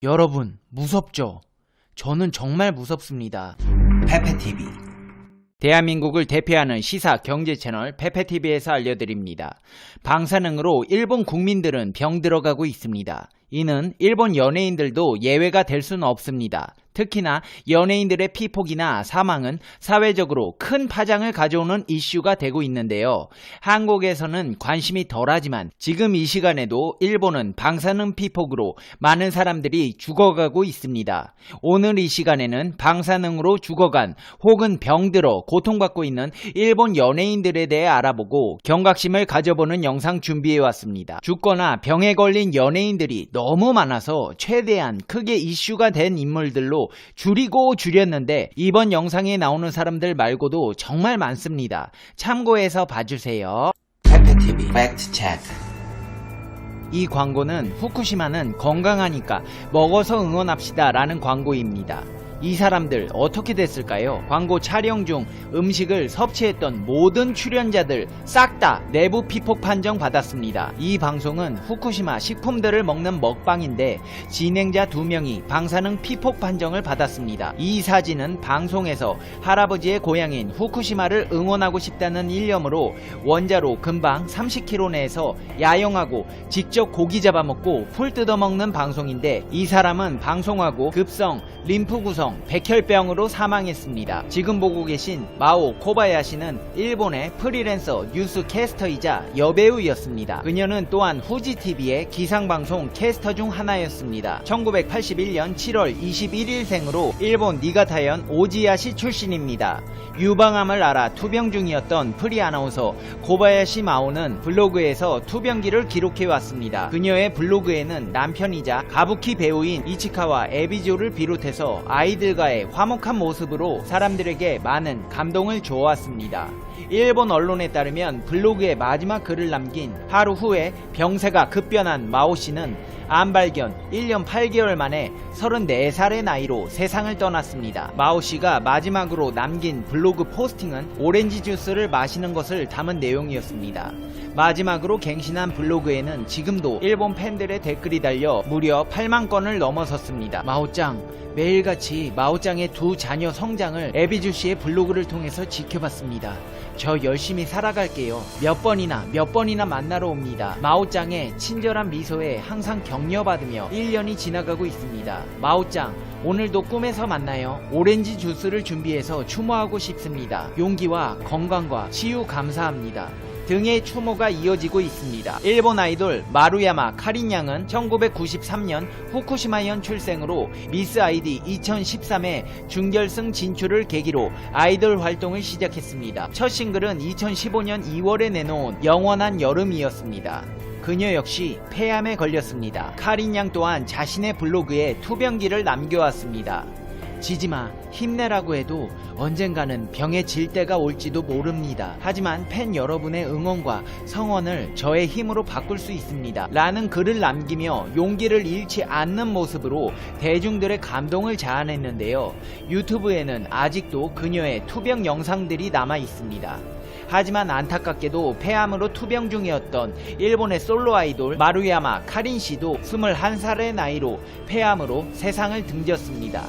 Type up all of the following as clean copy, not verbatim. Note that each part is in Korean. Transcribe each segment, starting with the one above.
여러분, 무섭죠? 저는 정말 무섭습니다. 페페TV 대한민국을 대표하는 시사 경제 채널 페페TV에서 알려드립니다. 방사능으로 일본 국민들은 병들어가고 있습니다. 이는 일본 연예인들도 예외가 될 수는 없습니다. 특히나 연예인들의 피폭이나 사망은 사회적으로 큰 파장을 가져오는 이슈가 되고 있는데요. 한국에서는 관심이 덜하지만 지금 이 시간에도 일본은 방사능 피폭으로 많은 사람들이 죽어가고 있습니다. 오늘 이 시간에는 방사능으로 죽어간 혹은 병들어 고통받고 있는 일본 연예인들에 대해 알아보고 경각심을 가져보는 영상 준비해왔습니다. 죽거나 병에 걸린 연예인들이 너무 많아서 최대한 크게 이슈가 된 인물들로 줄이고 줄였는데 이번 영상에 나오는 사람들 말고도 정말 많습니다. 참고해서 봐주세요. 페페TV 팩트 체크. 이 광고는 후쿠시마는 건강하니까 먹어서 응원합시다 라는 광고입니다. 이 사람들 어떻게 됐을까요? 광고 촬영 중 음식을 섭취했던 모든 출연자들 싹 다 내부 피폭 판정 받았습니다. 이 방송은 후쿠시마 식품들을 먹는 먹방인데 진행자 2명이 방사능 피폭 판정을 받았습니다. 이 사진은 방송에서 할아버지의 고향인 후쿠시마를 응원하고 싶다는 일념으로 원자로 근방 30km 내에서 야영하고 직접 고기 잡아먹고 풀 뜯어먹는 방송인데 이 사람은 방송하고 급성 림프 구성 백혈병으로 사망했습니다. 지금 보고 계신 마오 코바야시는 일본의 프리랜서 뉴스 캐스터이자 여배우였습니다. 그녀는 또한 후지TV의 기상방송 캐스터 중 하나였습니다. 1981년 7월 21일생으로 일본 니가타현 오지야시 출신입니다. 유방암을 앓아 투병 중이었던 프리 아나운서 코바야시 마오는 블로그에서 투병기를 기록해왔습니다. 그녀의 블로그에는 남편이자 가부키 배우인 이치카와 에비조를 비롯해서 아이들과의 화목한 모습으로 사람들에게 많은 감동을 주어왔습니다. 일본 언론에 따르면 블로그에 마지막 글을 남긴 하루 후에 병세가 급변한 마오씨는 암 발견 1년 8개월 만에 34살의 나이로 세상을 떠났습니다. 마오씨가 마지막으로 남긴 블로그 포스팅은 오렌지 주스를 마시는 것을 담은 내용이었습니다. 마지막으로 갱신한 블로그에는 지금도 일본 팬들의 댓글이 달려 무려 8만 건을 넘어섰습니다. 마오짱, 매일같이 마오짱의 두 자녀 성장을 에비주씨의 블로그를 통해서 지켜봤습니다. 저 열심히 살아갈게요. 몇 번이나 만나러 옵니다. 마오짱의 친절한 미소에 항상 격려받으며 1년이 지나가고 있습니다. 마오짱, 오늘도 꿈에서 만나요. 오렌지 주스를 준비해서 추모하고 싶습니다. 용기와 건강과 치유 감사합니다. 등의 추모가 이어지고 있습니다. 일본 아이돌 마루야마 카린 양은 1993년 후쿠시마현 출생으로 미스 아이디 2013의 준결승 진출을 계기로 아이돌 활동을 시작했습니다. 첫 싱글은 2015년 2월에 내놓은 영원한 여름이었습니다. 그녀 역시 폐암에 걸렸습니다. 카린 양 또한 자신의 블로그에 투병기를 남겨왔습니다. 지지마, 힘내라고 해도 언젠가는 병에 질 때가 올지도 모릅니다. 하지만 팬 여러분의 응원과 성원을 저의 힘으로 바꿀 수 있습니다. 라는 글을 남기며 용기를 잃지 않는 모습으로 대중들의 감동을 자아냈는데요. 유튜브에는 아직도 그녀의 투병 영상들이 남아 있습니다. 하지만 안타깝게도 폐암으로 투병 중이었던 일본의 솔로 아이돌 마루야마 카린 씨도 21살의 나이로 폐암으로 세상을 등졌습니다.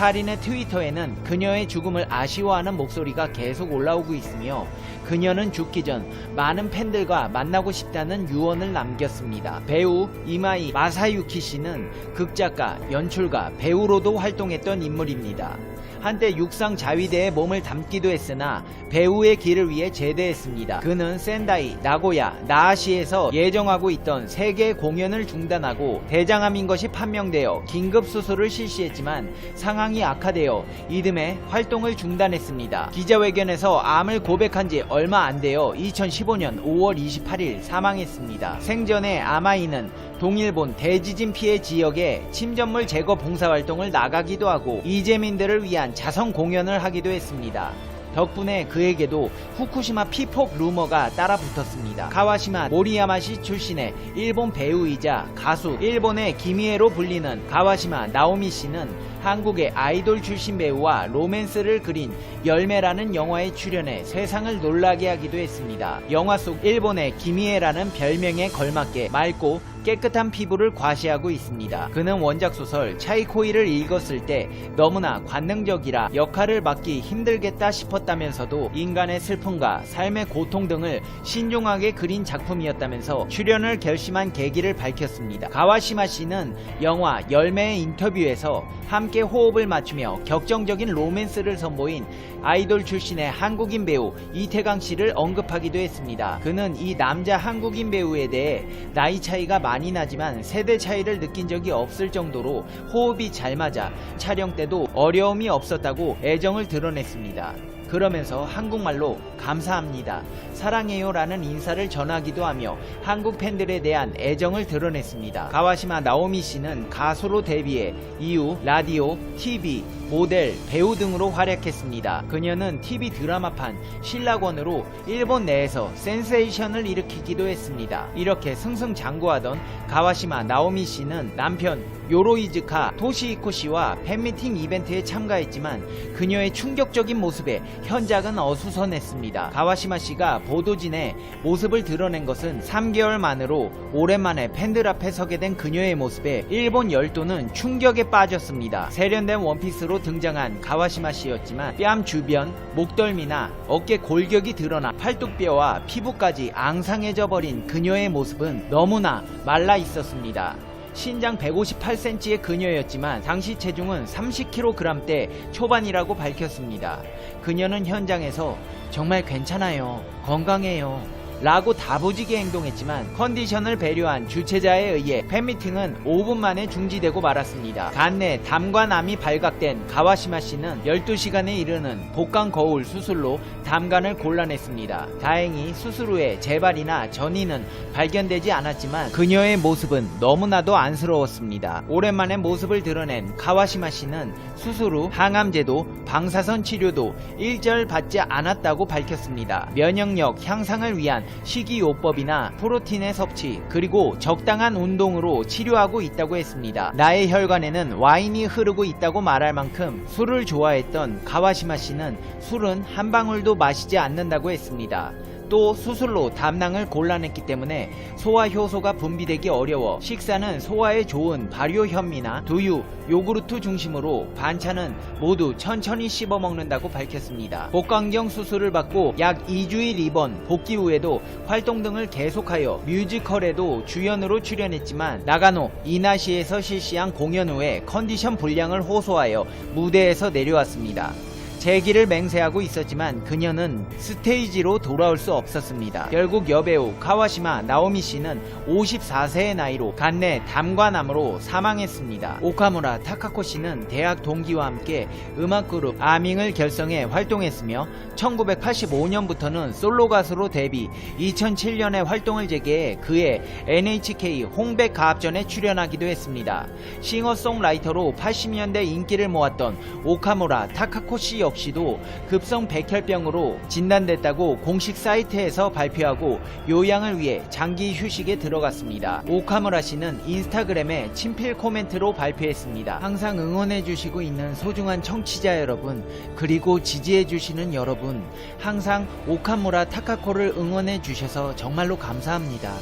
카린의 트위터에는 그녀의 죽음을 아쉬워하는 목소리가 계속 올라오고 있으며 그녀는 죽기 전 많은 팬들과 만나고 싶다는 유언을 남겼습니다. 배우 이마이 마사유키 씨는 극작가, 연출가, 배우로도 활동했던 인물입니다. 한때 육상 자위대에 몸을 담기도 했으나 배우의 길을 위해 제대했습니다. 그는 센다이, 나고야, 나아시에서 예정하고 있던 3개의 공연을 중단하고 대장암인 것이 판명되어 긴급 수술을 실시했지만 상황이 악화되어 이듬해 활동을 중단했습니다. 기자회견에서 암을 고백한 지 얼마 안 되어 2015년 5월 28일 사망했습니다. 생전에 아마이는 동일본 대지진 피해 지역에 침전물 제거 봉사활동을 나가기도 하고 이재민들을 위한 자선 공연을 하기도 했습니다. 덕분에 그에게도 후쿠시마 피폭 루머가 따라붙었습니다. 카와시마 모리야마시 출신의 일본 배우이자 가수, 일본의 기미에로 불리는 가와시마 나오미 씨는 한국의 아이돌 출신 배우와 로맨스를 그린 열매라는 영화에 출연해 세상을 놀라게 하기도 했습니다. 영화 속 일본의 기미에라는 별명에 걸맞게 맑고 깨끗한 피부를 과시하고 있습니다. 그는 원작 소설 차이코이를 읽었을 때 너무나 관능적이라 역할을 맡기 힘들겠다 싶었다면서도 인간의 슬픔과 삶의 고통 등을 신중하게 그린 작품이었다면서 출연을 결심한 계기를 밝혔습니다. 가와시마 씨는 영화 열매의 인터뷰에서 함께 호흡을 맞추며 격정적인 로맨스를 선보인 아이돌 출신의 한국인 배우 이태강 씨를 언급하기도 했습니다. 그는 이 남자 한국인 배우에 대해 나이 차이가 많이 나지만 세대 차이를 느낀 적이 없을 정도로 호흡이 잘 맞아 촬영 때도 어려움이 없었다고 애정을 드러냈습니다. 그러면서 한국말로 감사합니다, 사랑해요 라는 인사를 전하기도 하며 한국 팬들에 대한 애정을 드러냈습니다. 가와시마 나오미 씨는 가수로 데뷔해 이후 라디오, TV, 모델, 배우 등으로 활약했습니다. 그녀는 TV 드라마판 신라권으로 일본 내에서 센세이션을 일으키기도 했습니다. 이렇게 승승장구하던 가와시마 나오미 씨는 남편 요로이즈카 토시히코 씨와 팬미팅 이벤트에 참가했지만 그녀의 충격적인 모습에 현장은 어수선했습니다. 가와시마 씨가 보도진에 모습을 드러낸 것은 3개월 만으로 오랜만에 팬들 앞에 서게 된 그녀의 모습에 일본 열도는 충격에 빠졌습니다. 세련된 원피스로 등장한 가와시마 씨였지만 뺨 주변, 목덜미나 어깨 골격이 드러나 팔뚝뼈와 피부까지 앙상해져 버린 그녀의 모습은 너무나 말라 있었습니다. 신장 158cm의 그녀였지만 당시 체중은 30kg대 초반이라고 밝혔습니다. 그녀는 현장에서 정말 괜찮아요, 건강해요 라고 다부지게 행동했지만 컨디션을 배려한 주최자에 의해 팬미팅은 5분 만에 중지되고 말았습니다. 간내 담관암이 발각된 가와시마 씨는 12시간에 이르는 복강 거울 수술로 담관을 곤란했습니다. 다행히 수술 후에 재발이나 전이는 발견되지 않았지만 그녀의 모습은 너무나도 안쓰러웠습니다. 오랜만에 모습을 드러낸 가와시마 씨는 수술 후 항암제도, 방사선 치료도 일절 받지 않았다고 밝혔습니다. 면역력 향상을 위한 식이요법이나 프로틴의 섭취 그리고 적당한 운동으로 치료하고 있다고 했습니다. 나의 혈관에는 와인이 흐르고 있다고 말할 만큼 술을 좋아했던 가와시마 씨는 술은 한 방울도 마시지 않는다고 했습니다. 또 수술로 담낭을 곤란했기 때문에 소화 효소가 분비되기 어려워 식사는 소화에 좋은 발효 현미나 두유, 요구르트 중심으로 반찬은 모두 천천히 씹어 먹는다고 밝혔습니다. 복강경 수술을 받고 약 2주일 입원, 복귀 후에도 활동 등을 계속하여 뮤지컬에도 주연으로 출연했지만 나가노 이나시에서 실시한 공연 후에 컨디션 불량을 호소하여 무대에서 내려왔습니다. 재기를 맹세하고 있었지만 그녀는 스테이지로 돌아올 수 없었습니다. 결국 여배우 가와시마 나오미 씨는 54세의 나이로 간내 담관암으로 사망했습니다. 오카무라 타카코 씨는 대학 동기와 함께 음악그룹 아밍을 결성해 활동했으며 1985년부터는 솔로 가수로 데뷔, 2007년에 활동을 재개해 그해 NHK 홍백 가합전에 출연하기도 했습니다. 싱어송라이터로 80년대 인기를 모았던 오카무라 타카코 씨 역시도 급성 백혈병으로 진단됐다고 공식 사이트에서 발표하고 요양을 위해 장기 휴식에 들어갔습니다. 오카무라 씨는 인스타그램에 친필 코멘트로 발표했습니다. 항상 응원해주시고 있는 소중한 청취자 여러분, 그리고 지지해주시는 여러분, 항상 오카무라 타카코를 응원해주셔서 정말로 감사합니다.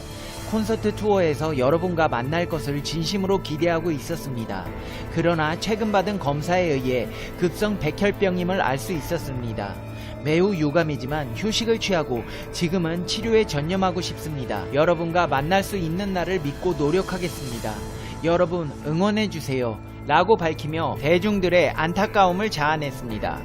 콘서트 투어에서 여러분과 만날 것을 진심으로 기대하고 있었습니다. 그러나 최근 받은 검사에 의해 급성 백혈병임을 알 수 있었습니다. 매우 유감이지만 휴식을 취하고 지금은 치료에 전념하고 싶습니다. 여러분과 만날 수 있는 날을 믿고 노력하겠습니다. 여러분 응원해주세요 라고 밝히며 대중들의 안타까움을 자아냈습니다.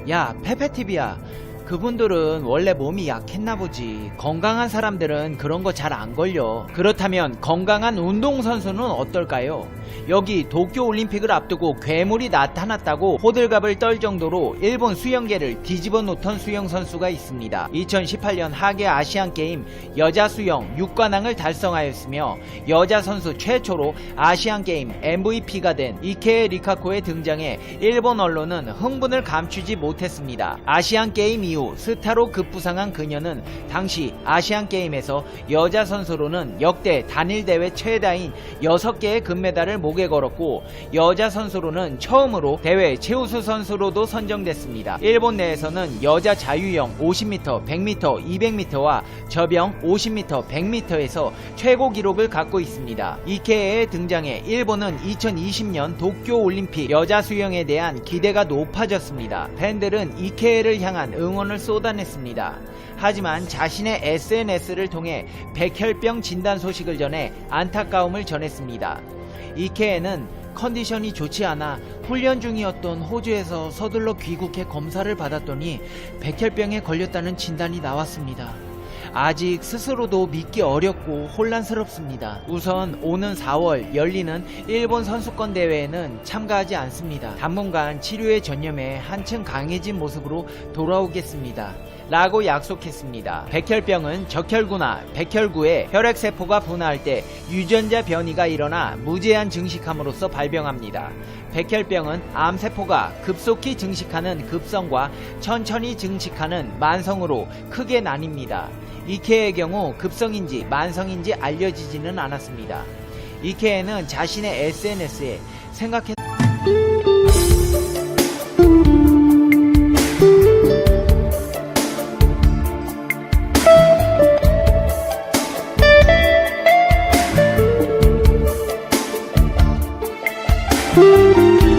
야, 페페TV야, 그분들은 원래 몸이 약했나보지. 건강한 사람들은 그런 거 잘 안 걸려. 그렇다면 건강한 운동선수는 어떨까요? 여기 도쿄올림픽을 앞두고 괴물이 나타났다고 호들갑을 떨 정도로 일본 수영계를 뒤집어 놓던 수영선수가 있습니다. 2018년 하계 아시안게임 여자 수영 6관왕을 달성하였으며 여자 선수 최초로 아시안게임 MVP가 된 이케에 리카코의 등장에 일본 언론은 흥분을 감추지 못했습니다. 아시안게임 이후 이후 스타로 급부상한 그녀는 당시 아시안게임에서 여자 선수로는 역대 단일대회 최다인 6개의 금메달을 목에 걸었고 여자 선수로는 처음으로 대회 최우수 선수로도 선정됐습니다. 일본 내에서는 여자 자유형 50m, 100m, 200m와 저병 50m, 100m에서 최고 기록을 갖고 있습니다. 이케에의 등장에 일본은 2020년 도쿄올림픽 여자 수영에 대한 기대가 높아졌습니다. 팬들은 이케에를 향한 응원을 쏟아냈습니다. 하지만 자신의 SNS를 통해 백혈병 진단 소식을 전해 안타까움을 전했습니다. 이케에는 컨디션이 좋지 않아 훈련 중이었던 호주에서 서둘러 귀국해 검사를 받았더니 백혈병에 걸렸다는 진단이 나왔습니다. 아직 스스로도 믿기 어렵고 혼란스럽습니다. 우선 오는 4월 열리는 일본 선수권 대회에는 참가하지 않습니다. 당분간 치료에 전념해 한층 강해진 모습으로 돌아오겠습니다. 라고 약속했습니다. 백혈병은 적혈구나 백혈구에 혈액세포가 분화할 때 유전자 변이가 일어나 무제한 증식함으로써 발병합니다. 백혈병은 암세포가 급속히 증식하는 급성과 천천히 증식하는 만성으로 크게 나뉩니다. 이케의 경우 급성인지 만성인지 알려지지는 않았습니다. 이케는 자신의 SNS에 생각했 Thank you.